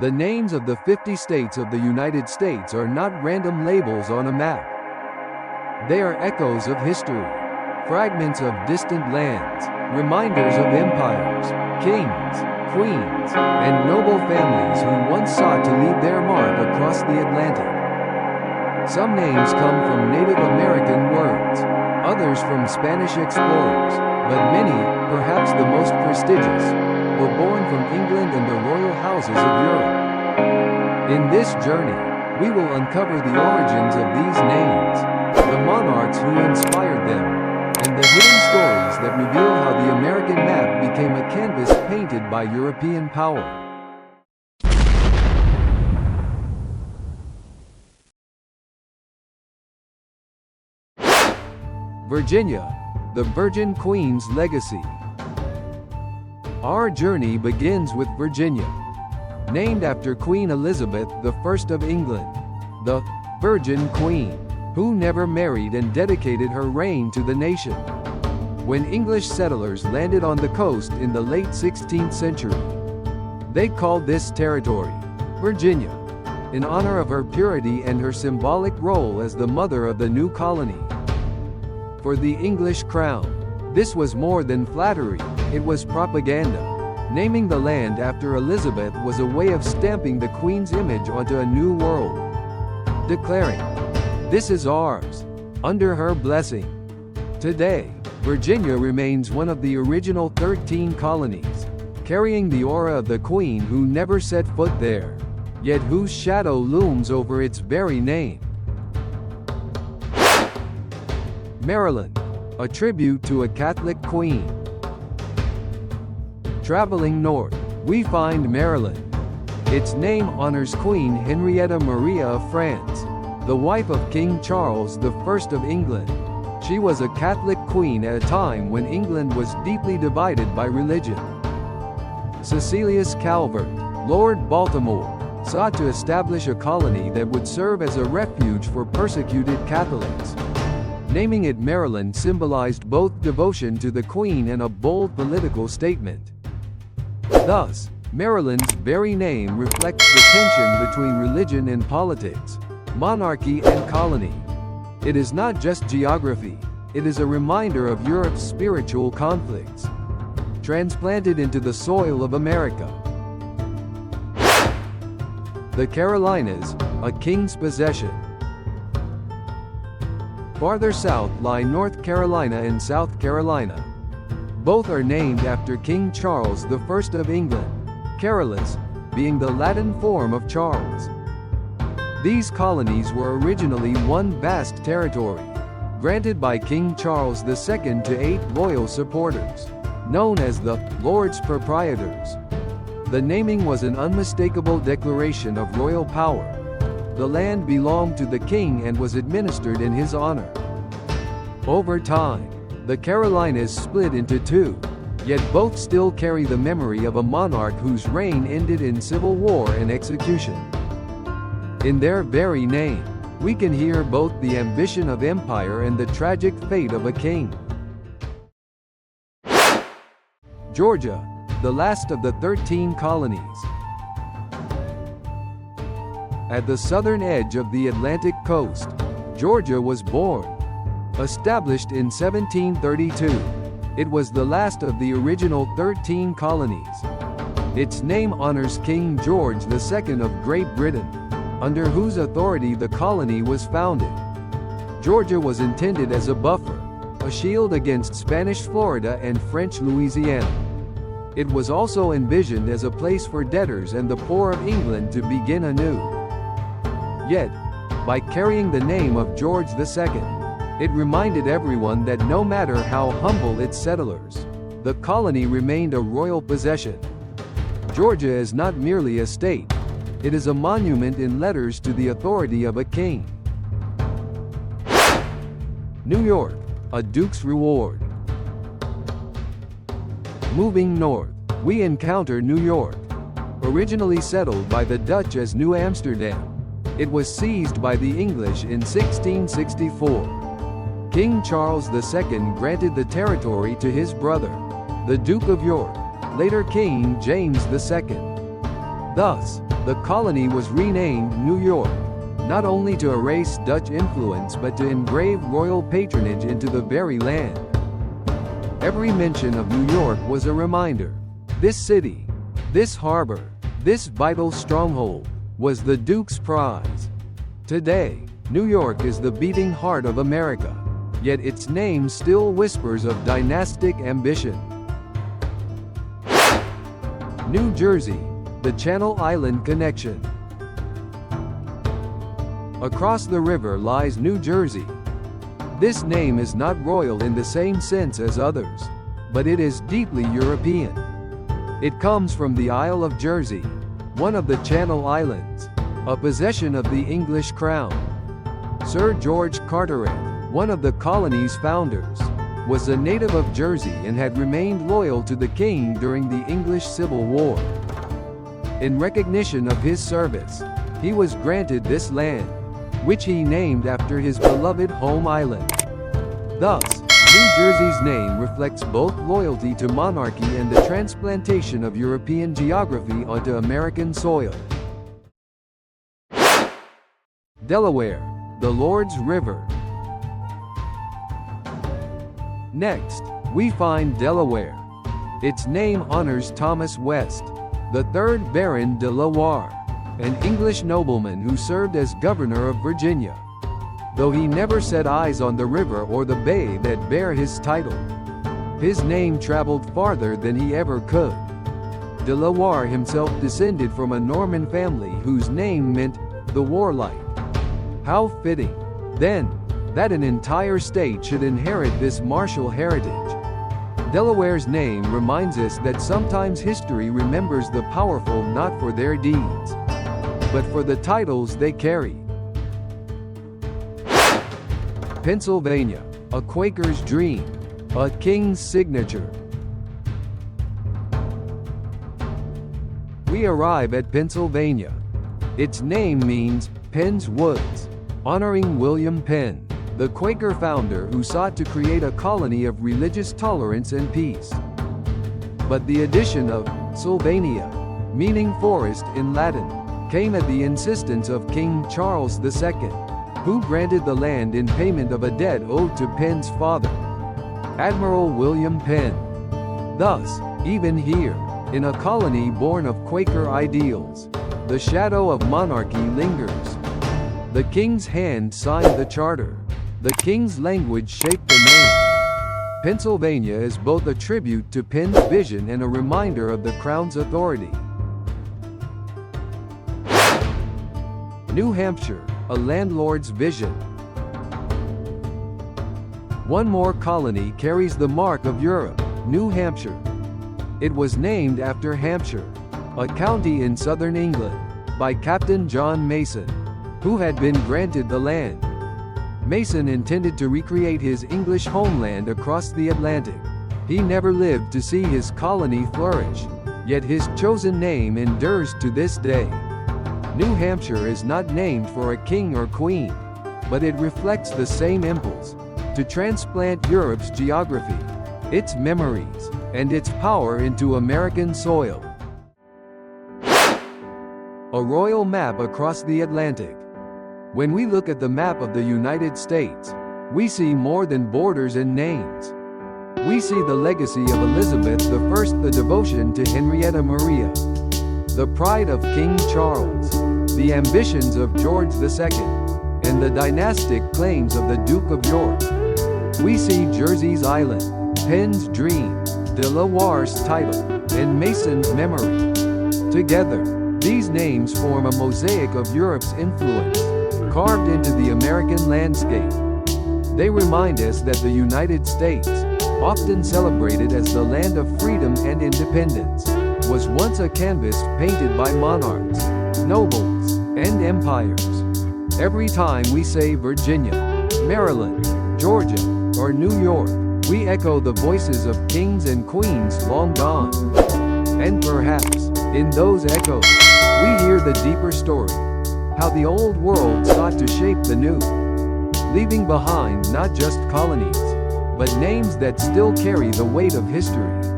The names of the 50 states of the United States are not random labels on a map. They are echoes of history, fragments of distant lands, reminders of empires, kings, queens, and noble families who once sought to leave their mark across the Atlantic. Some names come from Native American words, others from Spanish explorers, but many, perhaps the most prestigious, were born from England and the royal houses of Europe. In this journey, we will uncover the origins of these names, the monarchs who inspired them, and the hidden stories that reveal how the American map became a canvas painted by European power. Virginia, the Virgin Queen's legacy. Our journey begins with Virginia. Named after Queen Elizabeth I of England, the Virgin Queen, who never married and dedicated her reign to the nation. When English settlers landed on the coast in the late 16th century, they called this territory Virginia, in honor of her purity and her symbolic role as the mother of the new colony. For the English crown, this was more than flattery, it was propaganda. Naming the land after Elizabeth was a way of stamping the Queen's image onto a new world, declaring, "This is ours, under her blessing." Today, Virginia remains one of the original 13 colonies, carrying the aura of the Queen who never set foot there, yet whose shadow looms over its very name. Maryland, a tribute to a Catholic queen. Traveling north, we find Maryland. Its name honors Queen Henrietta Maria of France, the wife of King Charles I of England. She was a Catholic queen at a time when England was deeply divided by religion. Cecilius Calvert, Lord Baltimore, sought to establish a colony that would serve as a refuge for persecuted Catholics. Naming it Maryland symbolized both devotion to the Queen and a bold political statement. Thus, Maryland's very name reflects the tension between religion and politics, monarchy and colony. It is not just geography, it is a reminder of Europe's spiritual conflicts, transplanted into the soil of America. The Carolinas, a king's possession. Farther south lie North Carolina and South Carolina. Both are named after King Charles I of England, Carolus being the Latin form of Charles. These colonies were originally one vast territory, granted by King Charles II to 8 loyal supporters, known as the Lords Proprietors. The naming was an unmistakable declaration of royal power. The land belonged to the king and was administered in his honor. Over time, the Carolinas split into 2, yet both still carry the memory of a monarch whose reign ended in civil war and execution. In their very name, we can hear both the ambition of empire and the tragic fate of a king. Georgia, the last of the 13 colonies. At the southern edge of the Atlantic coast, Georgia was born. Established in 1732, it was the last of the original 13 colonies. Its name honors King George II of Great Britain, under whose authority the colony was founded. Georgia was intended as a buffer, a shield against Spanish Florida and French Louisiana. It was also envisioned as a place for debtors and the poor of England to begin anew. Yet, by carrying the name of George II, it reminded everyone that no matter how humble its settlers, the colony remained a royal possession. Georgia is not merely a state, it is a monument in letters to the authority of a king. New York, a duke's reward. Moving north, we encounter New York. Originally settled by the Dutch as New Amsterdam, it was seized by the English in 1664. King Charles II granted the territory to his brother, the Duke of York, later King James II. Thus, The colony was renamed New York, not only to erase Dutch influence but to engrave royal patronage into the very land. Every mention of New York was a reminder. This city, this harbor, this vital stronghold, was the Duke's prize. Today, New York is the beating heart of America, yet its name still whispers of dynastic ambition. New Jersey, the Channel Island connection. Across the river lies New Jersey. This name is not royal in the same sense as others, but it is deeply European. It comes from the Isle of Jersey, one of the Channel Islands, a possession of the English crown. Sir George Carteret, one of the colony's founders, was a native of Jersey and had remained loyal to the king during the English Civil War. In recognition of his service, he was granted this land, which he named after his beloved home island. Thus, New Jersey's name reflects both loyalty to monarchy and the transplantation of European geography onto American soil. Delaware, the Lord's River. Next, we find Delaware. Its name honors Thomas West, the 3rd Baron de la Warr, an English nobleman who served as governor of Virginia. Though he never set eyes on the river or the bay that bear his title, his name traveled farther than he ever could. De la Warr himself descended from a Norman family whose name meant the warlike. How fitting, then, that an entire state should inherit this martial heritage. Delaware's name reminds us that sometimes history remembers the powerful not for their deeds, but for the titles they carry. Pennsylvania, a Quaker's dream, a king's signature. We arrive at Pennsylvania. Its name means Penn's Woods, honoring William Penn, the Quaker founder who sought to create a colony of religious tolerance and peace. But the addition of Sylvania, meaning forest in Latin, came at the insistence of King Charles II, who granted the land in payment of a debt owed to Penn's father, Admiral William Penn. Thus, even here, in a colony born of Quaker ideals, the shadow of monarchy lingers. The king's hand signed the charter. The king's language shaped the name. Pennsylvania is both a tribute to Penn's vision and a reminder of the crown's authority. New Hampshire, a landlord's vision. One more colony carries the mark of Europe, New Hampshire. It was named after Hampshire, a county in southern England, by Captain John Mason, who had been granted the land. Mason intended to recreate his English homeland across the Atlantic. He never lived to see his colony flourish, yet his chosen name endures to this day. New Hampshire is not named for a king or queen, but it reflects the same impulse, to transplant Europe's geography, its memories, and its power into American soil. A royal map across the Atlantic. When we look at the map of the United States, we see more than borders and names. We see the legacy of Elizabeth I, the devotion to Henrietta Maria, the pride of King Charles, the ambitions of George II, and the dynastic claims of the Duke of York. We see Jersey's island, Penn's dream, De la Warr's title, and Mason's memory. Together, these names form a mosaic of Europe's influence, carved into the American landscape. They remind us that the United States, often celebrated as the land of freedom and independence, was once a canvas painted by monarchs, nobles, and empires. Every time we say Virginia, Maryland, Georgia, or New York, we echo the voices of kings and queens long gone. And perhaps, in those echoes, we hear the deeper story, how the old world sought to shape the new, leaving behind not just colonies, but names that still carry the weight of history.